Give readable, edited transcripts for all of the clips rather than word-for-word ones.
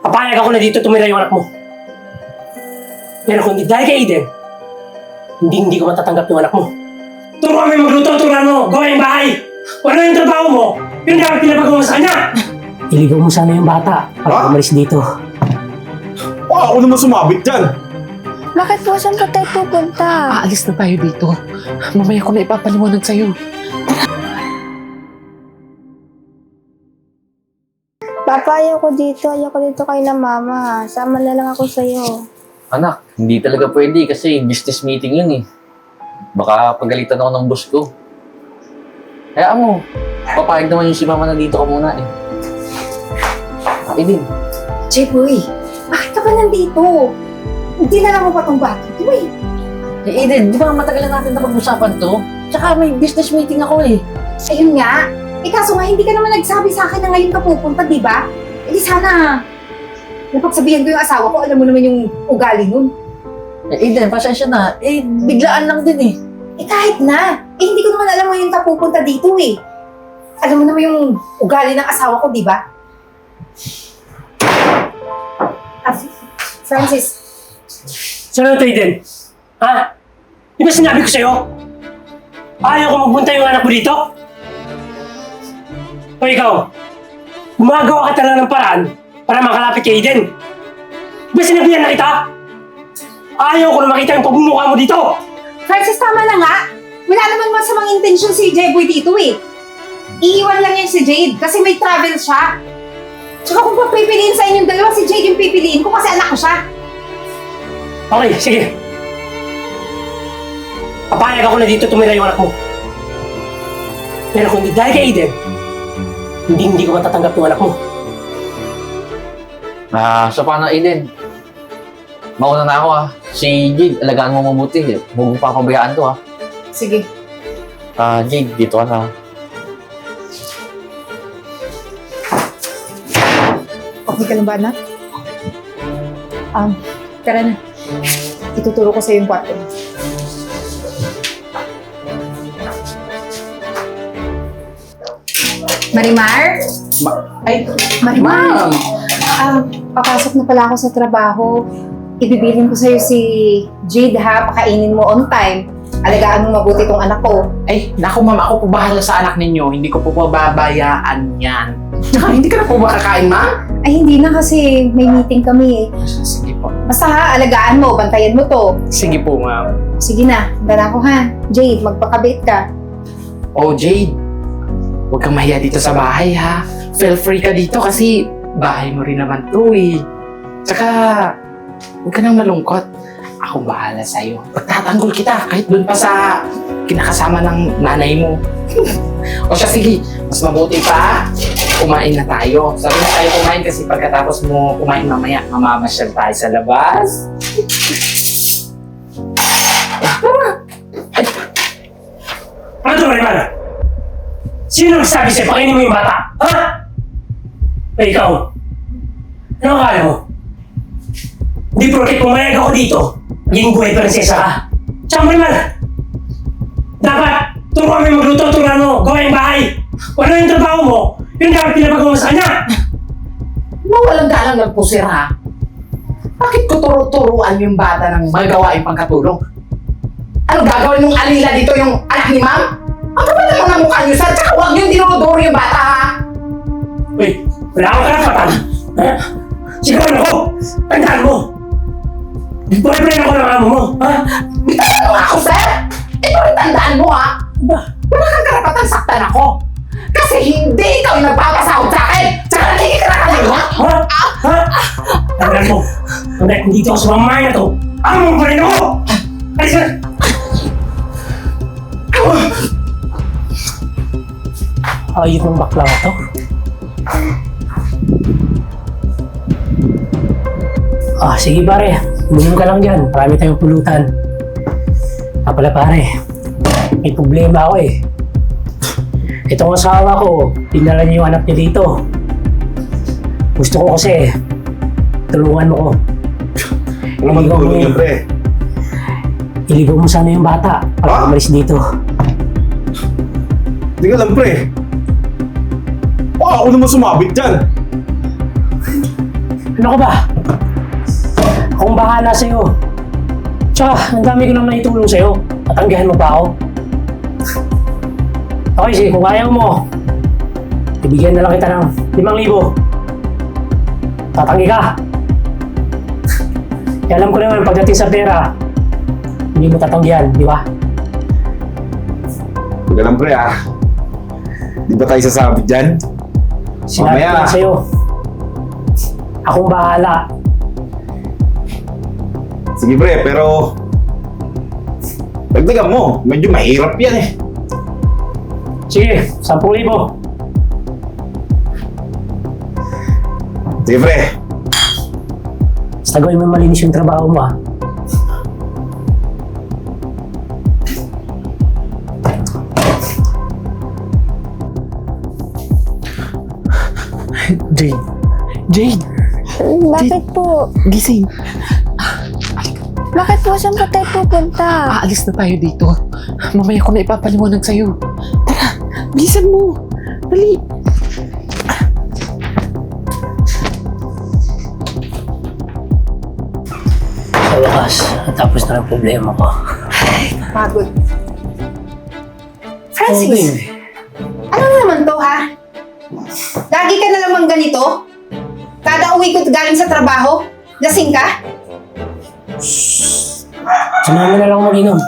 Papayag ako na dito tumira yung anak mo. Pero kung hindi dahil kay Eden, hindi ko matatanggap yung anak mo. Turuan mo yung magluto, turuan mo, gawa yung bahay. Kung ano yung trabaho mo, yung dapat pinapagawa mo sa kanya. Iligaw mo sana yung bata para umalis dito. Ako naman sumabit dyan. Bakit po? Saan po tayo pupunta? Aalis na tayo dito. Mamaya ko na ipapaliwanag sa'yo. Papa, ayoko dito. Ayoko dito kayo na mama. Sama na lang ako sa'yo. Anak, hindi talaga pwede kasi business meeting yun eh. Baka pagalitan ako ng boss ko. Kaya mo, papayag naman yung si mama na dito ka muna eh. Eden, Jeboy, bakit ka ba nandito? Hindi na lang mo pa itong bata. Jeboy, Eden, di ba matagal na natin na pag-usapan to? Tsaka may business meeting ako eh. ayun nga. Kaso nga, hindi ka naman nagsabi sa akin na ngayon ka pupunta, di ba? Eh di sana, napagsabihan ko yung asawa ko, alam mo naman yung ugali nun. Eden, pasensya na. Biglaan lang din eh. Kahit na. Hindi ko naman alam ngayon ka pupunta dito eh. Alam mo naman yung ugali ng asawa ko, di ba? Francis, Saan na ito, Eden? Ha? Di ba sinabi ko sa'yo? Ayaw ko magpunta yung anak mo dito? O ikaw, gumagawa ka talaga ng paraan para makalapit kay Eden. Di ba sinabihan na kita? Ayaw ko na makita yung pagmumukha mo dito! Francis, tama na nga. Wala naman masamang intensyon si Jeboy dito eh. Iiwan lang yan si Jade kasi may travel siya. Tsaka kung papipiliin sa inyong dalawa, si Jade yung pipiliin ko kasi anak ko siya. Okay, sige. Papayag ako na dito tumira yung anak mo. Pero kung hindi dahil kay Eden, hindi ko matatanggap yung anak mo. So paano Eden? Mauna na ako ah. Si Jade, alagaan mo mabuti eh. Huwag mo papabayaan to ah. Sige. Jade, dito ka na. Okay ka lang ba, anak? Tara na. Ituturo ko sa yung kwarto. Marimar? Marimar! Papasok na pala ako sa trabaho. Ibibilin ko sa'yo si Jade ha. Pakainin mo on time. Alagaan mo mabuti tong anak ko. Ay, naku ma'am, ako po bahala sa anak ninyo. Hindi ko po pababayaan yan. Tsaka, hindi ka na po ba kakain, ma'am? Ay, hindi na kasi may meeting kami eh. Sige po. Basta ha, alagaan mo. Bantayan mo to. Sige po, ma'am. Sige na, dala ko ha. Jade, magpakabit ka. Oh, Jade. Huwag kang mahiya dito sa bahay, ha? Feel free ka dito kasi bahay mo rin naman to, eh. Tsaka, huwag ka nang malungkot. Ako bahala sa'yo. Pagtatanggol kita kahit doon pa sa kinakasama ng nanay mo. O siya, sige. Mas mabuti pa, kumain na tayo. Sabi na tayo kumain kasi pagkatapos mo kumain mamaya, mamamasyal tayo sa labas. Ano ito, Marimar? Sino nagsabi sa'yo pakainin mo yung bata? Ha? O ikaw? Ano akala mo? Hindi porket pumayag ako dito, maging buhay prinsesa ka. Tsaka Marimar, dapat turuan mo yung magluto, turuan mo, gawa yung bahay. Kung ano yung trabaho mo, yun dapat pinapagawa mo sa kanya. Mawalang galang ng pusir, ha? Bakit ko turuan yung bata ng magawain pangkatulong? Ano gagawin mong alila dito yung anak ni ma'am? Ang kapal naman ang mukha niyo, sir. Tsaka huwag niyong dinodoro yung bata, ha? Uy, wala akong karapatan. Ha? Sigawan ako! Tandaan mo! Boyfriend ako ng amo mo, ha? Bitawan mo ako, sir! Ito rin tandaan mo, ha? Wala kang karapatan saktan ako. Kasi hindi ikaw yung nagpapasahod sa akin! Tsaka nagiging ka na kaliwa! Ha? Ha? Tandaan mo, hanggat hindi ako sa mamahay na to, amo mo pa rin ako! Alis na! Ayun ng bakla na to. Sige pare, bumong ka lang dyan. Marami tayong pulutan. Pala pare, may problema ako eh. Itong asawa ko, dinala niya yung anak niya dito. Gusto ko kasi, tulungan mo ko. Ano magtulong niya, pre? Iligaw mo sana yung bata para umalis dito. Hindi ka lang, pre. Ako naman sumabit dyan. Ano ka ba? Akong bahala sa'yo. Tsaka, ang dami ko nang naitulong sa'yo. Tatanggihan mo pa ako? Okay, sige, kung ayaw mo, ibigyan na lang kita ng 5,000. Tatanggi ka. Kaya alam ko naman, pagdating sa pera, hindi mo tatanggihan, di ba? Huwag ka lang, pre, ah. Di ba tayo sasabit dyan? Sinabi ko Mamaya. lang sa'yo. Akong bahala. Sige, pre, pero... Dagdagan mo. Medyo mahirap yan eh. Sige, 10,000. Sige, pre. Basta gawin mo malinis yung trabaho mo, ah. Jade. Jade! Bakit po? Gising. Bakit po? Saan po tayo pupunta? Aalis na tayo dito. Mamaya ko na ipapaliwanag sa'yo. Tara, bilisan mo. Dali. Sa wakas, natapos na ang problema ko. Pagod. Oh, Francis, babe. ano naman to, ha? Lagi ka na lamang ganito? Kada uwi ko galing sa trabaho, lasing ka? Sumama na lang mag-inom.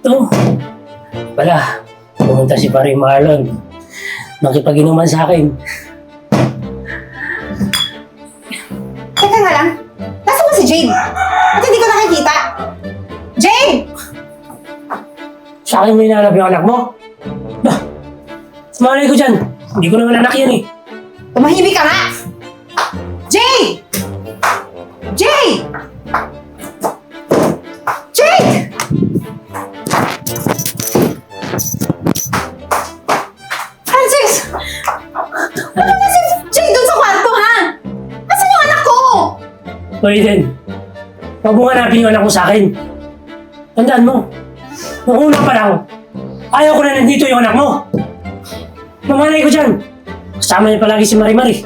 Ito. Pala, pumunta si Pare Marlon. Nakipag-inuman sa akin. Teka nga lang, nasaan ba si Jade? Ba't hindi ko nakikita? Jade! Sa akin mo hinahanap yung anak mo? Bah, malay ko dyan. Hindi ko naman anak yan eh. Tumahimik ka nga! Jade! Jade! Jade! Francis! Ano na si Jade doon sa kwarto, ha? Nasaan yung anak ko? O Eden, huwag mo hanapin yung anak mo sa akin. Tandaan mo, nung una pa lang, ayaw ko na nandito yung anak mo. Mamalay ko dyan. Kasama niya palagi si Marimar eh.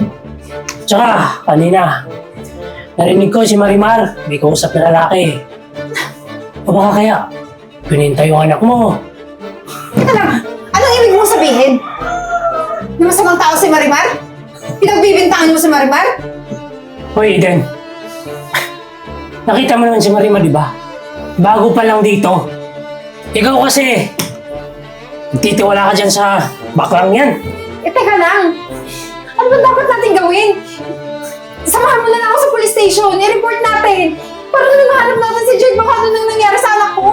Tsaka, kanina, narinig ko si Marimar, may kausap na lalaki. O baka kaya, pininta yung anak mo. Teka lang, anong ibig mong sabihin? Na masamang tao si Marimar? Pinagbibintangan mo si Marimar? Hoy Eden, nakita mo naman si Marimar di ba? Bago pa lang dito. Ikaw kasi, titiwala ka dyan sa baklang yan. Eh, teka lang. Ano ba dapat natin gawin? Samahan mo na lang ako sa police station. I-report natin. Parang nanahanap natin si Jade. Baka ano nang nangyari sa anak ko.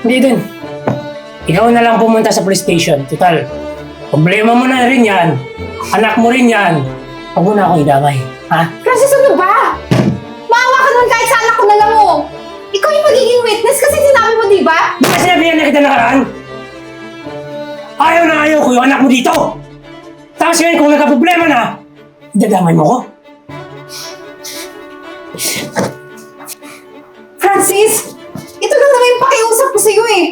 Hindi din. Ikaw na lang pumunta sa police station. Total, problema mo na rin yan. Anak mo rin yan. Huwag mo na akong idamay. Ha? Francis, ano ba? Maawa ka naman kahit sa anak ko na lang mo. Ikaw yung magiging witness kasi sinabi mo, di ba? Di ba sinabihan na kita nakaraan? Ayaw na ayaw ko yung anak mo dito. Tapos ngayon kung nagka-problema na, idadamay mo ko. Francis, ito lang naman yung pakiusap ko sa'yo eh.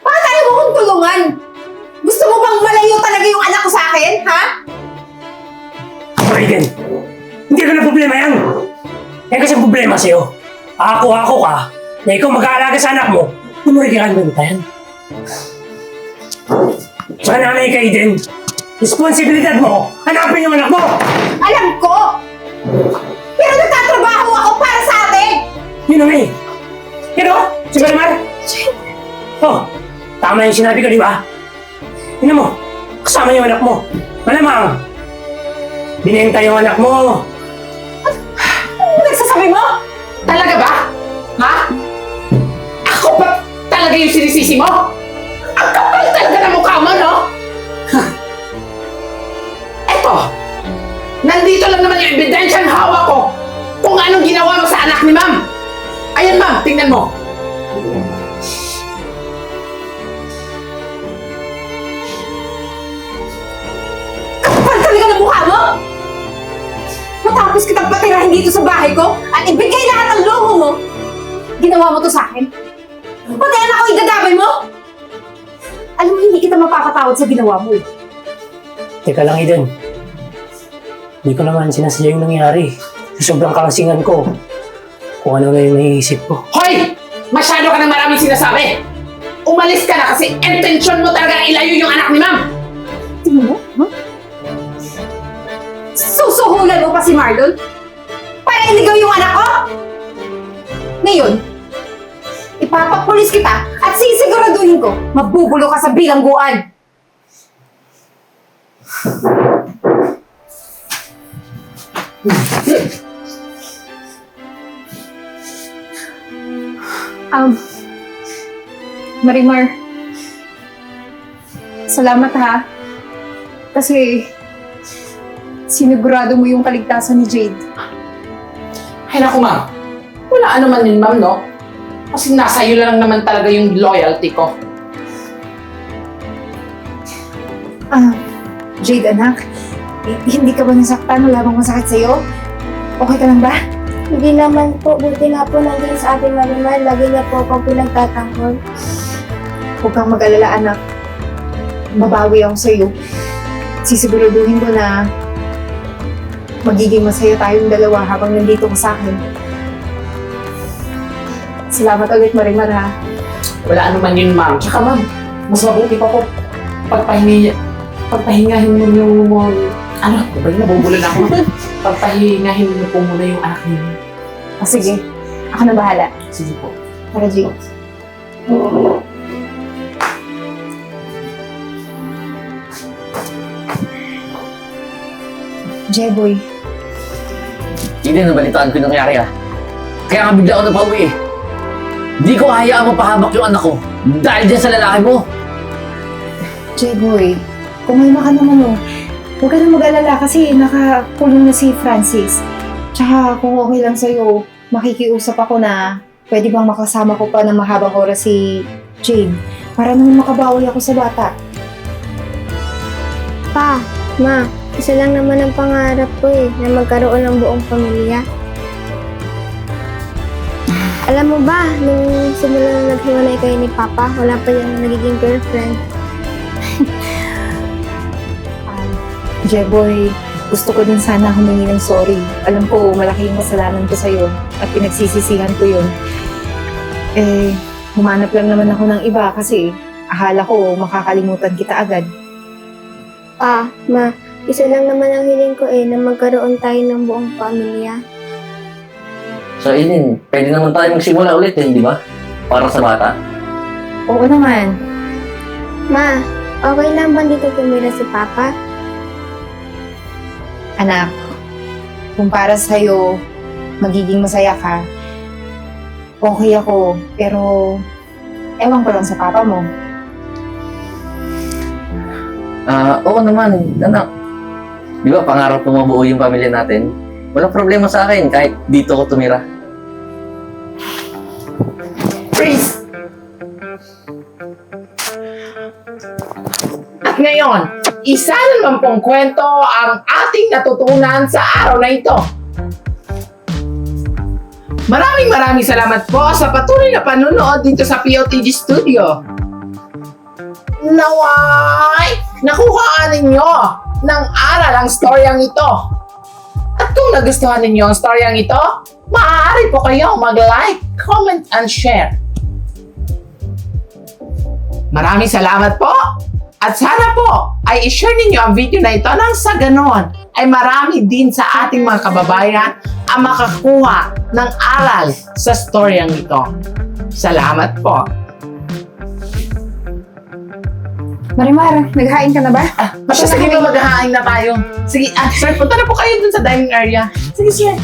Bakit ayaw mo kong tulungan? Gusto mo bang malayo talaga yung anak ko sa akin, ha? Aiden, hindi ko na problema yan. Yan kasi ang problema sa'yo. Ako ka, na ikaw mag-aalaga sa anak mo, lumurikihan mo yan. Tsaka nanay ka, Eden. Responsibilidad mo, hanapin yung anak mo! Alam ko! Pero nagtatrabaho ako para sa atin! Yun na nga eh. Yan o, si Marimar. Oh, tama yung sinabi ko, di ba? Tingnan mo, kasama yung anak mo. Malamang, binenta yung anak mo. Ano nagsasabi mo? Talaga ba? Ha? Ako ba talaga yung sinisisi mo? Ang kapal talaga ng mukha mo, no? Eto, nandito lang naman yung ebidensyang hawak ko kung anong ginawa mo sa anak ni ma'am. Ayan ma'am, tingnan mo. Kapal talaga ng mukha mo! Matapos kitang patirahin dito sa bahay ko at ibigay lahat ng loho mo, ginawa mo to sa akin. Pati anak ko idadamay mo! Alam mo, hindi kita mapapatawad sa ginawa mo eh. Teka lang, Eden. Hindi ko naman sinasadya yung nangyari. Sa sobrang kalasingan ko, kung ano na yung naiisip ko. Hoy! Masyado ka ng maraming sinasabi! Umalis ka na kasi intensyon mo talagang ilayo yung anak ni ma'am! Tingnan mo? Huh? Susuhulan mo pa si Marlon? Para iligaw yung anak ko? Ngayon, ipapapulis kita at sisiguraduhin ko mabubulo ka sa bilangguan. Marimar, salamat ha. Kasi sinigurado mo yung kaligtasan ni Jade. Ay naku ma'am, wala ano man yun ma'am, no? Kasi nasa iyo lang naman talaga yung loyalty ko. Jade anak, hindi ka ba nasaktan? Wala bang masakit sa'yo? Okay ka lang ba? Hindi naman po, buti nga po nandiyan sa ating Marimar. Lagi niya po akong pinagtatanggol. Huwag kang mag-alala anak. Babawi ako sa'yo. Sisiguraduhin ko na magiging masaya tayong dalawa habang nandito ka sa akin. Salamat ulit Marimar ha. Wala ano man yun ma'am. Tsaka ma'am, mas mabuti pa po pagpahingahin mo yung ano, ba yung nabubulan ako? Pagpahingahin mo po muna yung anak niyo. Sige, ako na bahala. Sige po. Tara Jade. Jeboy, Hindi, nabalitaan ko yung nangyari Kaya nga bigla ako napauwi eh. Hindi ko hayaan mapahabak yung anak ko dahil dyan sa lalaki mo. Jeboy, kumalma ka naman oh. Huwag ka na mag-alala kasi nakakulong na si Francis. Tsaka kung okay lang sa'yo, makikiusap ako na pwede bang makasama ko pa ng mahabang oras si Jade para naman makabawi ako sa bata. Pa, ma, isa lang naman ang pangarap ko na magkaroon ng buong pamilya. Alam mo ba, nung simula na naghiwalay kayo ni Papa, wala pa yung nagiging girlfriend. Jeboy, gusto ko din sana humingi ng sorry. Alam ko, malaki yung kasalanan ko sa'yo at pinagsisisihan ko yun. Humanap lang naman ako ng iba kasi akala ko makakalimutan kita agad. Pa, ma, isa lang naman ang hiling ko na magkaroon tayo ng buong pamilya. So, Aileen, pwede naman tayo magsimula ulit di ba? Para sa bata. Oo naman. Ma, okay lang ba dito tumira si Papa? Anak, kung para sa'yo, magiging masaya ka, okay ako, pero ewan ko lang sa papa mo. Oo naman, anak. Di ba, pangarap ko mabuo yung pamilya natin? Walang problema sa akin kahit dito ko tumira. Freeze! At ngayon, isa naman pong kwento ang ating natutunan sa araw na ito. Maraming salamat po sa patuloy na panunood dito sa POTG Studio. Naway, nakuhaan ninyo ng aral ang storyang ito. At kung nagustuhan ninyo ang storyang ito, maaari po kayong mag-like, comment, and share. Maraming salamat po! At sana po ay i-share ninyo ang video na ito nang sa ganon ay marami din sa ating mga kababayan ang makakuha ng aral sa storyang ito. Salamat po! Marimar, naghain ka na ba? Sige po, maghahain na tayo. Sige, sir, punta na po kayo dun sa dining area. Sige, sir.